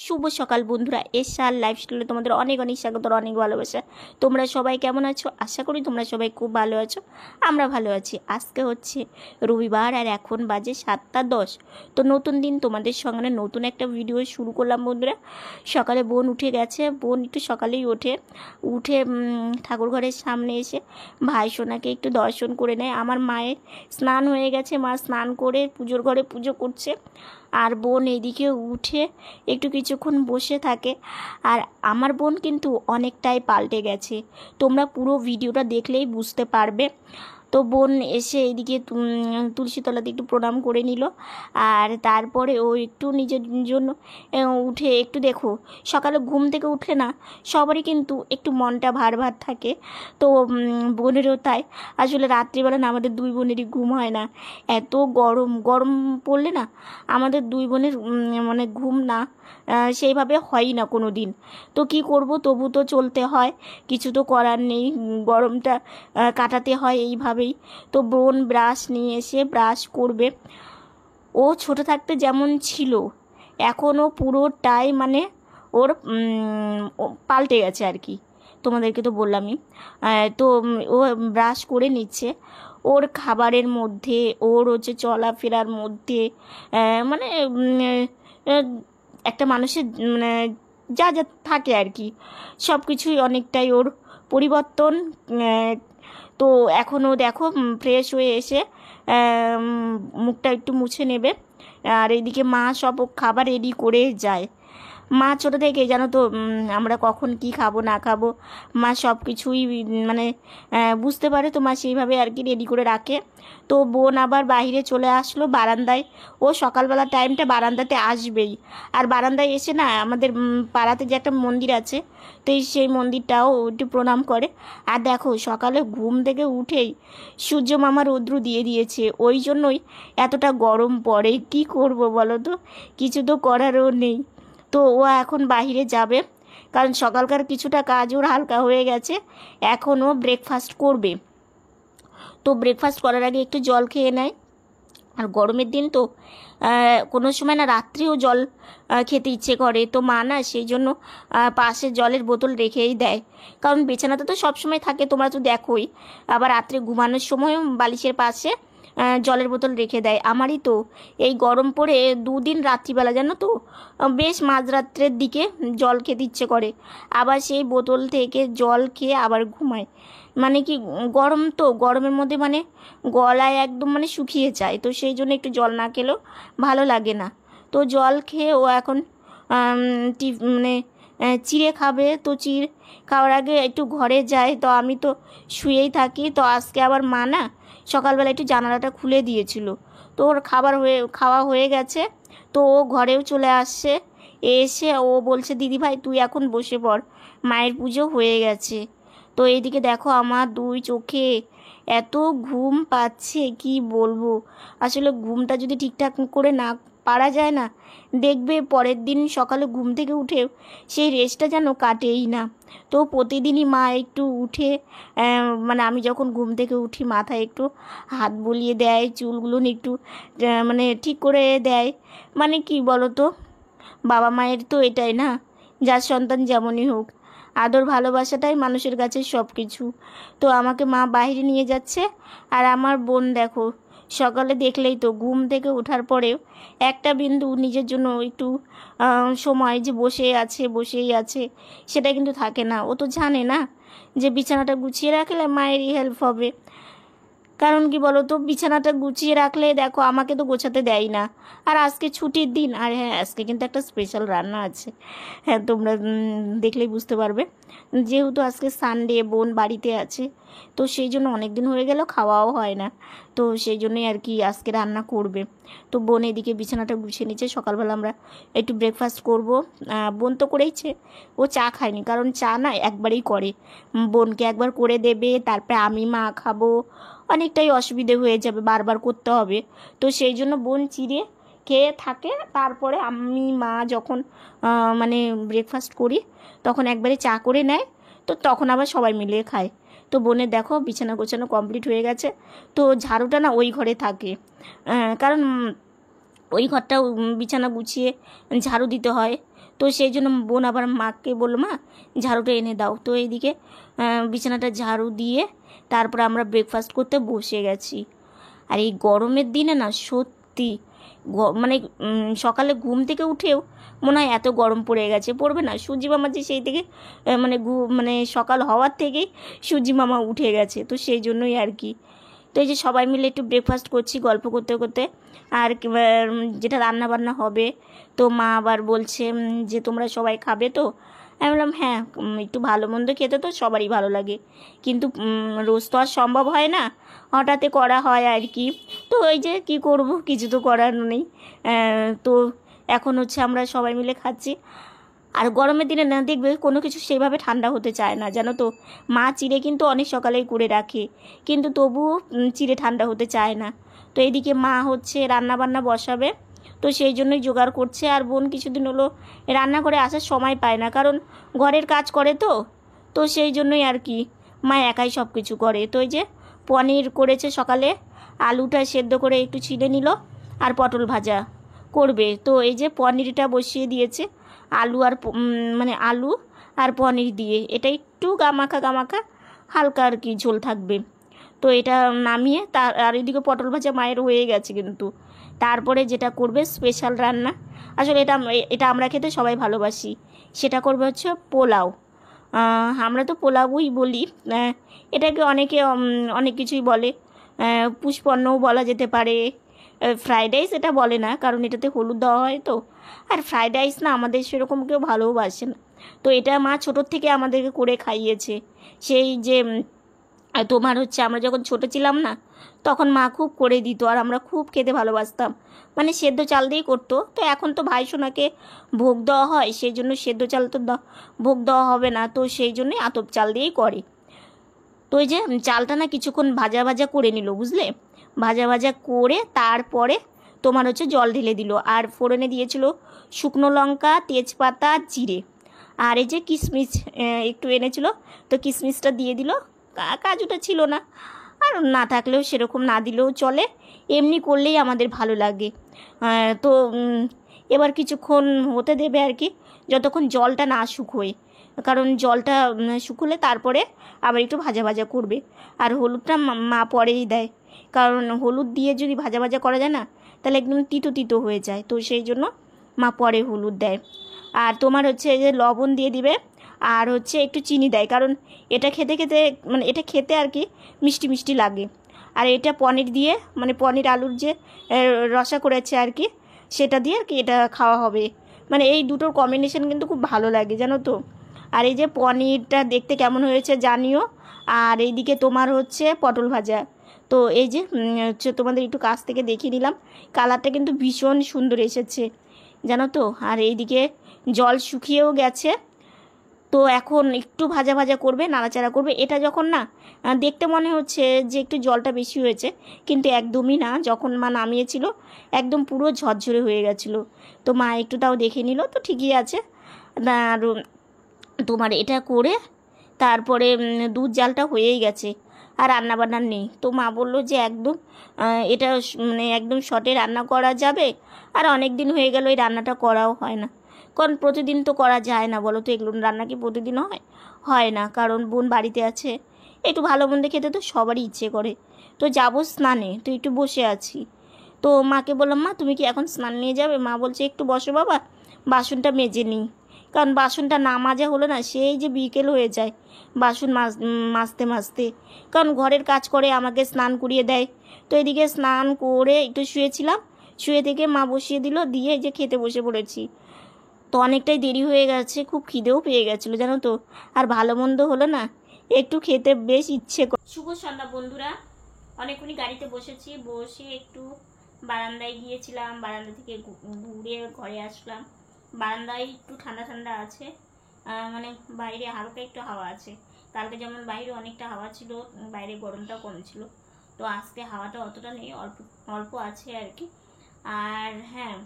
শুভ সকাল বন্ধুরা, এসআর লাইফস্টাইলে তোমাদের অনেক অনেক স্বাগত, অনেক ভালোবাসা। তোমরা সবাই কেমন আছো? আশা করি তোমরা সবাই খুব ভালো আছো। আমরা ভালো আছি। আজকে হচ্ছে রবিবার আর এখন বাজে 7:10। তো নতুন দিন তোমাদের সঙ্গে নতুন একটা ভিডিও শুরু করলাম বন্ধুরা। সকালে বোন উঠে গেছে, বোন একটু সকালেই উঠে ঠাকুর ঘরের সামনে এসে ভাই সোনাকে একটু দর্শন করে নেয়। আমার মায়ের স্নান হয়ে গেছে, মা স্নান করে পুজোর ঘরে পুজো করছে, আর বোন এইদিকে উঠে একটু কিছুক্ষণ বসে থাকে। আর আমার বোন কিন্তু অনেকটাই পাল্টে গেছে, তোমরা পুরো ভিডিওটা দেখলেই বুঝতে পারবে। তো বোন এসে এইদিকে তুলসী তলাতে একটু প্রণাম করে নিল, আর তারপরে ও একটু নিজের জন্য উঠে একটু দেখো, সকালে ঘুম থেকে উঠলে না সবারই কিন্তু একটু মনটা ভার ভার থাকে। তো বোনেরও তাই। আসলে রাত্রিবেলা না আমাদের দুই বোনেরই ঘুম হয় না, এত গরম পড়লে না আমাদের দুই বোনের মানে ঘুম না সেইভাবে হয় না কোনো দিন। তো কি করব, তবু তো চলতে হয়, কিছু তো করার নেই, গরমটা কাটাতে হয় এইভাবেই। তো বোন ব্রাশ নিয়ে এসে ব্রাশ করবে। ও ছোট থাকতে যেমন ছিল এখনও পুরোটাই মানে ওর পাল্টে গেছে আর কি, তোমাদেরকে তো বললামই। তো ও ব্রাশ করে নিচ্ছে। ওর খাবারের মধ্যে, ওর হচ্ছে চলাফেরার মধ্যে মানে একটা মানুষের মানে যা যা থাকে আর কি, সব কিছুই অনেকটাই ওর পরিবর্তন। তো এখনও দেখো ফ্রেশ হয়ে এসে মুখটা একটু মুছে নেবে, আর এদিকে মা সব খাবার রেডি করে যায়। মা ছোটো থেকে জানো তো আমরা কখন কি খাবো না খাবো মা সব কিছুই মানে বুঝতে পারে, তো মা সেইভাবে আর কি রেডি করে রাখে। তো বোন আবার বাইরে চলে আসলো বারান্দায়, ও সকালবেলা টাইমটা বারান্দাতে আসবেই। আর বারান্দায় এসে না আমাদের পাড়াতে যে একটা মন্দির আছে, তো সেই মন্দিরটাও একটু প্রণাম করে। আর দেখো সকালে ঘুম থেকে উঠেই সূর্য মামা রৌদ্র দিয়ে দিয়েছে, ওই জন্যই এতটা গরম পড়ে। কি করব বলো তো, কিছু তো করারও নেই। তো ও এখন বাইরে যাবে, কারণ সকালকার কিছুটা কাজ ওর হালকা হয়ে গেছে, এখন ও ব্রেকফাস্ট করবে। তো ব্রেকফাস্ট করার আগে একটু জল খেয়ে নেয়। আর গরমের দিন তো কোনো সময় না রাত্রেও জল খেতে ইচ্ছে করে, তো মা না সেই জন্য পাশে জলের বোতল রেখেই দেয়, কারণ বিছানাতে তো সবসময় থাকে, তোমরা তো দেখোই। আবার রাত্রে ঘুমানোর সময়ও বালিশের পাশে জলের বোতল রেখে দেয়। আমারই তো এই গরম পড়ে দুদিন রাত্রিবেলা জানো তো বেশ মাঝরাত্রের দিকে জল খেতে ইচ্ছে করে, আবার সেই বোতল থেকে জল খেয়ে আবার ঘুমায়। মানে কি গরম, তো গরমের মধ্যে মানে গলায় একদম মানে শুকিয়ে যায়, তো সেই জন্য একটু জল না খেলেও ভালো লাগে না। তো জল খেয়ে ও এখন মানে চিড়ে খাবে। তো চিড়ে খাওয়ার আগে একটু ঘরে যায়, তো আমি তো শুয়েই থাকি। তো আজকে আবার মা না সকালবেলা একটু জানালাটা খুলে দিয়েছিল, তো ওর খাওয়া হয়ে গেছে। তো ও ঘরেও চলে আসছে, এসে ও বলছে দিদি ভাই তুই এখন বসে পড়, মায়ের পুজো হয়ে গেছে। তো এইদিকে দেখো আমার দুই চোখে এত ঘুম পাচ্ছে কি বলবো। আসলে ঘুমটা যদি ঠিকঠাক করে না পারা যায় না, দেখবে পরের দিন সকালে ঘুম থেকে উঠেও সেই রেস্টটা যেন কাটেই না। তো প্রতিদিনই মা একটু উঠে মানে আমি যখন ঘুম থেকে উঠি মাথায় একটু হাত বুলিয়ে দেয়, চুলগুলো একটু মানে ঠিক করে দেয়। মানে কি বলো তো, বাবা মায়ের তো এটাই না, যার সন্তান যেমনই হোক আদর ভালোবাসাটাই মানুষের কাছে সব কিছু। তো আমাকে মা বাইরে নিয়ে যাচ্ছে, আর আমার বোন দেখো সকালে দেখলেই তো ঘুম থেকে ওঠার পরেও একটা বিন্দু নিজের জন্য একটু সময় যে বসেই আছে সেটা কিন্তু থাকে না। ও তো জানে না যে বিছানাটা গুছিয়ে রাখলে মায়েরই হেল্প হবে। কারণ কি বলো তো, বিছানাটা গুছিয়ে রাখলে দেখো আমাকে তো গোছাতে দেয় না। আর আজকে ছুটির দিন, আর হ্যাঁ আজকে কিন্তু একটা স্পেশাল রান্না আছে, হ্যাঁ তোমরা দেখলেই বুঝতে পারবে। যেহেতু আজকে সানডে, বোন বাড়িতে আছে, তো সেই জন্য অনেক দিন হয়ে গেল খাওয়াও হয় না, তো সেই জন্যই আর কি আজকে রান্না করবে। তো বোন এদিকে বিছানাটা গুছিয়ে নিচ্ছে, সকালবেলা আমরা একটু ব্রেকফাস্ট করব। বোন তো করেইছে, ও চা খায়নি, কারণ চা না একবারেই করে, বোনকে একবার করে দেবে তারপরে আমি মা খাবো, অনেকটাই অসুবিধে হয়ে যাবে, বারবার করতে হবে। তো সেই জন্য বোন চিড়ে খেয়ে থাকে, তারপরে আমি মা যখন মানে ব্রেকফাস্ট করি তখন একবারে চা করে নেয়, তো তখন আবার সবাই মিলে খায়। তো বোনের দেখো বিছানা গোছানো কমপ্লিট হয়ে গেছে। তো ঝাড়ুটা না ওই ঘরে থাকে, কারণ ওই ঘরটাও বিছানা গুছিয়ে ঝাড়ু দিতে হয়। তো তো সেই জন্য বোন আবার মাকে বললো, মা ঝাড়ুটা এনে দাও। তো এইদিকে বিছানাটা ঝাড়ু দিয়ে তারপরে আমরা ব্রেকফাস্ট করতে বসে গেছি। আর এই গরমের দিনে না সত্যি মানে সকালে ঘুম থেকে উঠেও মনে হয় এত গরম পড়ে গেছে, পড়বে না। সূর্যি মামা যে সেই থেকে মানে সকাল হওয়ার থেকেই সূর্যি মামা উঠে গেছে, তো সেই জন্যই আর কি। তো এই যে সবাই মিলে একটু ব্রেকফাস্ট করছি গল্প করতে করতে। আর যেটা রান্না বান্না হবে, তো মা আবার বলছে যে তোমরা সবাই খাবে তো। আমি বললাম হ্যাঁ, একটু ভালো মন্দ খেতে তো সবারই ভালো লাগে, কিন্তু রোজ তো আর সম্ভব হয় না, হঠাৎ করা হয় আর কি। তো ওই যে কি করব, কিছু তো করার নেই। তো এখন হচ্ছে আমরা সবাই মিলে খাচ্ছি। আর গরমের দিনে না দেখবে কোনো কিছু সেইভাবে ঠান্ডা হতে চায় না, জানো তো। মা চিড়ে কিন্তু অনেক সকালেই করে রাখে, কিন্তু তবুও চিড়ে ঠান্ডা হতে চায় না। তো এইদিকে মা হচ্ছে রান্না বান্না বসাবে, তো সেই জন্যই জোগাড় করছে। আর বোন কিছুদিন হলো রান্না করে আসার সময় পায় না, কারণ ঘরের কাজ করে তো। তো সেই জন্যই আর কি মা একাই সব কিছু করে। তো এই যে পনির করেছে সকালে, আলুটা সেদ্ধ করে একটু ছিলে নিল, আর পটল ভাজা করবে। তো এই যে পনিরটা বসিয়ে দিয়েছে, আলু আর মানে আলু আর পনির দিয়ে, এটা একটু গামাখা গামাখা হালকা আর কি ঝোল থাকবে। তো এটা নামিয়ে আর এদিকে পটল ভাজা মায়ের হয়ে গেছে, কিন্তু তারপরে যেটা করবে স্পেশাল রান্না, আসলে এটা আমরা খেতে সবাই ভালোবাসি, সেটা করবে হচ্ছে পোলাও। আমরা তো পোলাওই বলি, এটাকে অনেকে অনেক কিছুই বলে, পুষ্পন্নও বলা যেতে পারে। ফ্রাইড রাইস এটা বলে না, কারণ এটাতে হলুদ দেওয়া হয় তো। আর ফ্রাইড রাইস না আমাদের সেরকম কেউ ভালোবাসে না, তো এটা মা ছোটোর থেকে আমাদেরকে করে খাইয়েছে। সেই যে তোমার হচ্ছে আমরা যখন ছোটো ছিলাম না, তখন মা খুব করে দিত, আর আমরা খুব খেতে ভালোবাসতাম। মানে সেদ্ধ চাল দিয়েই করতো। তো এখন তো ভাই সোনাকে ভোগ দেওয়া হয়, সেই জন্য সেদ্ধ চাল তো ভোগ দেওয়া হবে না, তো সেই জন্যই আতপ চাল দিয়েই করে। তো ওই যে চালটা না কিছুক্ষণ ভাজা ভাজা করে নিল, বুঝলে। ভাজা ভাজা করে তারপরে তোমার হচ্ছে জল ঢেলে দিল, আর ফোড়নে দিয়েছিল শুকনো লঙ্কা, তেজপাতা, জিরে, আর এই যে কিশমিশ একটু এনেছিল, তো কিশমিশটা দিয়ে দিল। কাজুটা ছিল না, আর না থাকলেও সেরকম না দিলেও চলে, এমনি করলেই আমাদের ভালো লাগে। তো এবার কিছুক্ষণ হতে দেবে আর কি, যতক্ষণ জলটা না শুকোয়, কারণ জলটা শুকোলে তারপরে আবার একটু ভাজা ভাজা করবে। আর হলুদটা মা পরেই দেয়, কারণ হলুদ দিয়ে যদি ভাজা ভাজা করা যায় না, তাহলে একদম তিতো তিতো হয়ে যায়, তো সেই জন্য মা পরে হলুদ দেয়। আর তোমার হচ্ছে যে লবণ দিয়ে দিবে, আর হচ্ছে একটু চিনি দেয়, কারণ এটা খেতে খেতে মানে এটা খেতে আর কি মিষ্টি মিষ্টি লাগে। আর এটা পনির দিয়ে, মানে পনির আলুর যে রসা করেছে আর কি, সেটা দিয়ে আর কি এটা খাওয়া হবে। মানে এই দুটোর কম্বিনেশন কিন্তু খুব ভালো লাগে, জানো তো। আর এই যে পনিরটা দেখতে কেমন হয়েছে জানিও। আর এইদিকে তোমার হচ্ছে পটল ভাজা। তো এই যে হচ্ছে তোমাদের একটু কাছ থেকে দেখিয়ে নিলাম, কালারটা কিন্তু ভীষণ সুন্দর এসেছে, জানো তো। আর এইদিকে জল শুকিয়েও গেছে, তো এখন একটু ভাজা ভাজা করবে, নাড়াচাড়া করবে। এটা যখন না দেখতে মনে হচ্ছে যে একটু জলটা বেশি হয়েছে, কিন্তু একদমই না। যখন মা নামিয়েছিল একদম পুরো ঝরঝরে হয়ে গেছিলো, তো মা একটু তাও দেখে নিল, তো ঠিকই আছে। আর তোমার এটা করে তারপরে দুধ জালটা হয়েই গেছে, আর রান্নাবান্নার নেই। তো মা বললো যে একদম এটা মানে একদম শর্টে রান্না করা যাবে। আর অনেক দিন হয়ে গেল এই রান্নাটা করাও হয় না, কারণ প্রতিদিন তো করা যায় না, বলো তো। এগুলো রান্না কি প্রতিদিন হয় না, কারণ বোন বাড়িতে আছে, একটু ভালো মন্দ খেতে তো সবারই ইচ্ছে করে। তো যাবো স্নানে, তো একটু বসে আছি। তো মাকে বললাম, মা তুমি কি এখন স্নান নিয়ে যাবে? মা বলছে একটু বসো বাবা, বাসনটা মেজে নিই, কারণ বাসনটা না মাজা হলো না সেই যে বিকেল হয়ে যায় বাসন মাজতে মাজতে, কারণ ঘরের কাজ করে আমাকে স্নান করিয়ে দেয়। তো এদিকে স্নান করে একটু শুয়েছিলাম, শুয়ে থেকে মা বসিয়ে দিল, দিয়ে যে খেতে বসে পড়েছি। তো অনেকটাই দেরি হয়ে গেছে, খুব খিদেও পেয়ে গেছিলো, জানো তো। আর ভালো মন্দ হলো না, একটু খেতে বেশ ইচ্ছে করে। শুভ সন্ধ্যা বন্ধুরা, অনেকক্ষণই গাড়িতে বসেছি, বসে একটু বারান্দায় গিয়েছিলাম, বারান্দা থেকে ঘুরে ঘরে আসলাম। বারান্দায় একটু ঠান্ডা ঠান্ডা আছে, মানে বাইরে হালকা একটু হাওয়া আছে। কালকে যেমন বাইরে অনেকটা হাওয়া ছিল, বাইরে গরমটাও কম ছিল, তো আজকে হাওয়াটা অতটা নেই, অল্প অল্প আছে আর কি। আর হ্যাঁ,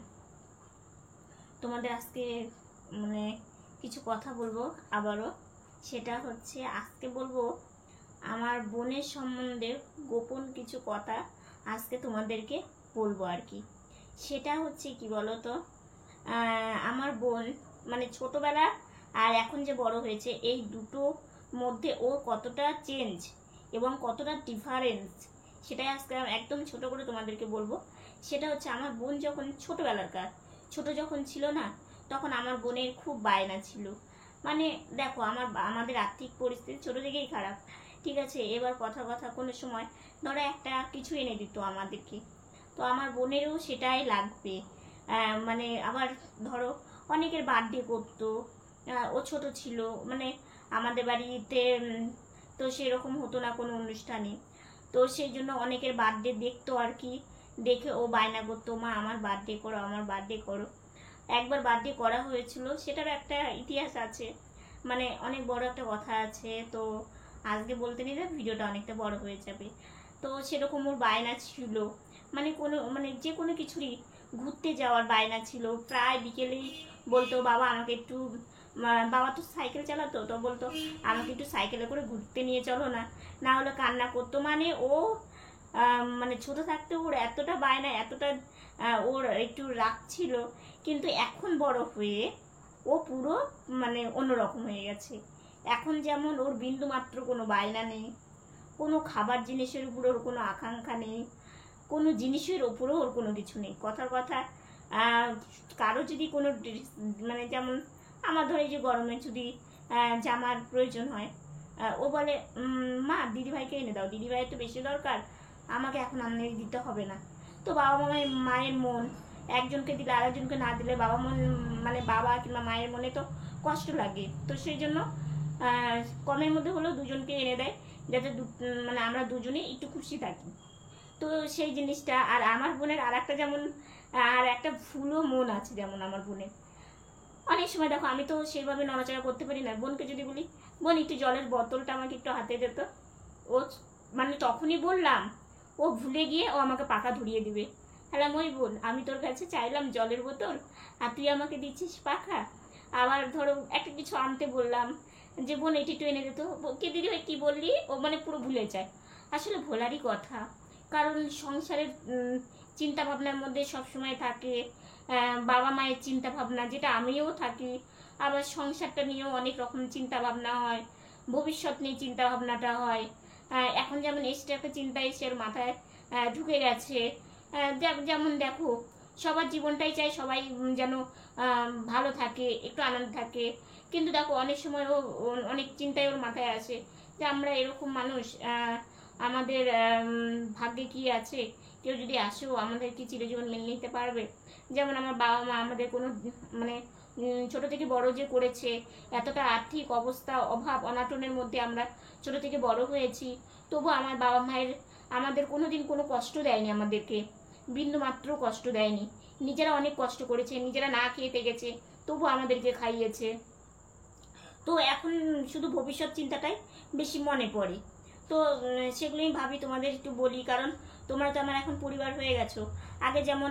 তোমাদের আজকে মানে কিছু কথা বলবো আবারও, সেটা হচ্ছে আজকে বলবো আমার বোনের সম্বন্ধে গোপন কিছু কথা আজকে তোমাদেরকে বলবো আর কি। সেটা হচ্ছে কি বলো তো, আমার বোন মানে ছোটোবেলা আর এখন যে বড় হয়েছে এই দুটো মধ্যে ও কতটা চেঞ্জ এবং কতটা ডিফারেন্স, সেটাই আজকে একদম ছোট করে তোমাদেরকে বলবো। সেটা হচ্ছে আমার বোন যখন ছোটোবেলাকার ছোট যখন ছিল না, তখন আমার বোনের খুব বায়না ছিল। মানে দেখো আমাদের আর্থিক পরিস্থিতি ছোটো থেকেই খারাপ, ঠিক আছে। এবার কথা কোনো সময় ধরো একটা কিছু এনে দিত আমাদেরকে, তো আমার বোনেরও সেটাই লাগবে। মানে আবার ধরো অনেকের বার্থডে করতো, ও ছোট ছিল, মানে আমাদের বাড়িতে তো সেরকম হতো না কোনো অনুষ্ঠানে, তো সেই জন্য অনেকের বার্থডে দেখতো আর কি, দেখে ও বায়না করতো, মা আমার বার্থডে করো, আমার বার্থডে করো। একবার বার্থডে করা হয়েছিল, সেটার একটা ইতিহাস আছে, মানে অনেক বড় একটা কথা আছে, তো আজকে বলতে নিলে ভিডিওটা অনেকটা বড় হয়ে যাবে। তো সেরকম ওর বায়না ছিল, মানে যে কোনো কিছুরই ঘুরতে যাওয়ার বায়না ছিল। প্রায় বিকেলেই বলতো, বাবা আমাকে একটু, বাবা তো সাইকেল চালাতো, তো বলতো আমাকে একটু সাইকেলে করে ঘুরতে নিয়ে চলো না, না হলে কান্না করতো। মানে ও মানে ছোট থাকতে ওর এতটা বায়না, এতটা ওর একটু রাগ ছিল, কিন্তু এখন বড় হয়ে ও পুরো মানে অন্যরকম হয়ে গেছে। এখন যেমন ওর বিন্দু মাত্র কোনো বায়না নেই, কোনো খাবার জিনিসের উপর ওর কোনো আকাঙ্ক্ষা নেই, কোনো জিনিসের ওপরেও ওর কোনো কিছু নেই। কথার কথা কারো যদি কোনো মানে যেমন আমার ধরে যে গরমে যদি জামার প্রয়োজন হয়, ও বলে মা দিদিভাইকে এনে দাও, দিদিভাইয়ের তো বেশি দরকার, আমাকে এখন আনিয়ে দিতে হবে না। তো বাবা মায়ের মন, একজনকে দিলে আরেকজনকে না দিলে বাবা মানে বাবা কিংবা মায়ের মনে তো কষ্ট লাগে, তো সেই জন্য কমের মধ্যে হলেও দুজনকে এনে দেয়, যাতে মানে আমরা দুজনেই একটু খুশি থাকি। তো সেই জিনিসটা। আর আমার বোনের আর একটা যেমন আর একটা ফুলও মন আছে, যেমন আমার বোনের অনেক সময় দেখো আমি তো সেভাবে নড়াচড়া করতে পারি না, বোনকে যদি বলি বোন একটু জলের বোতলটা আমাকে একটু হাতে দিত, ও মানে তখনই বললাম ও ভুলে গিয়ে ও আমাকে পাকা ধরিয়ে দিবে। হ্যাঁ ওই বোন, আমি তোর কাছে চাইলাম জলের বোতল আর তুই আমাকে দিচ্ছিস পাখা। আবার ধরো একটা কিছু আনতে বললাম, যে বোন এটি একটু এনে দিত, কে দিদি ভাই কী বললি, ও মানে পুরো ভুলে যায়। আসলে ভোলারই কথা, কারণ সংসারের চিন্তা ভাবনার মধ্যে সবসময় থাকে বাবা মায়ের চিন্তা ভাবনা, যেটা আমিও থাকি। আবার সংসারটা নিয়েও অনেক রকম চিন্তা ভাবনা হয়, ভবিষ্যৎ নিয়ে চিন্তা ভাবনাটা হয়। এখন যেমন এসে একটা চিন্তা এসে ওর মাথায় ঢুকে গেছে। যেমন দেখো সবার জীবনটাই চাই সবাই যেন ভালো থাকে, একটু আনন্দ থাকে, কিন্তু দেখো অনেক সময় ও অনেক চিন্তায় ওর মাথায় আসে যে আমরা এরকম মানুষ, আমাদের ভাগ্যে কি আছে, কেউ যদি আসেও আমাদের কি চিরজীবন মেনে নিতে পারবে। যেমন আমার বাবা মা আমাদের কোনো মানে ছোট থেকে বড় যে করেছে, এতটা আর্থিক অবস্থা অভাব অনাটনের মধ্যে আমরা ছোট থেকে বড় হয়েছি, তবু আমার বাবা মায়ের আমাদের কোনো দিন কোনো কষ্ট দেয়নি, আমাদেরকে বিন্দু মাত্র কষ্ট দেয়নি। নিজেরা অনেক কষ্ট করেছে, নিজেরা না খেয়ে থেকেছে, তবু আমাদেরকে খাইয়েছে। তো এখন শুধু ভবিষ্যৎ চিন্তাটাই বেশি মনে পড়ে। তো সেগুলোই ভাবি তোমাদের একটু বলি, কারণ তোমরা তো আমার এখন পরিবার হয়ে গেছো। আগে যেমন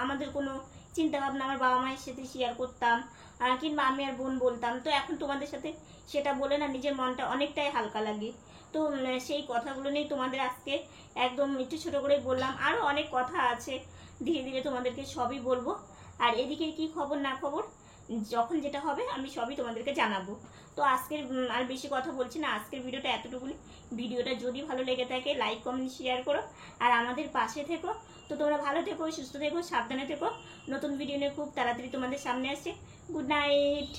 আমাদের কোনো চিন্তা ভাবনা আমার বাবা মায়ের সাথে শেয়ার করতাম, কিংবা আমি আর বোন বলতাম, তো এখন তোমাদের সাথে সেটা বলে না নিজের মনটা অনেকটাই হালকা লাগে। তো সেই কথাগুলো নিয়ে তোমাদের আজকে একদম একটু ছোটো করে বললাম। আরও অনেক কথা আছে, ধীরে ধীরে তোমাদেরকে সবই বলবো। আর এদিকে কি খবর না খবর যখন যেটা হবে আমি সবই তোমাদেরকে জানাবো। তো আজকের আর বেশি কথা বলছি না, আজকের ভিডিওটা এতটুকুনি। ভিডিওটা যদি ভালো লেগে থাকে লাইক কমেন্ট শেয়ার করো, আর আমাদের পাশে থেকো। তো তোমরা ভালো থেকো, সুস্থ থেকো, সাবধানে থেকো। নতুন ভিডিও নিয়ে খুব তাড়াতাড়ি তোমাদের সামনে আসছে। Good night.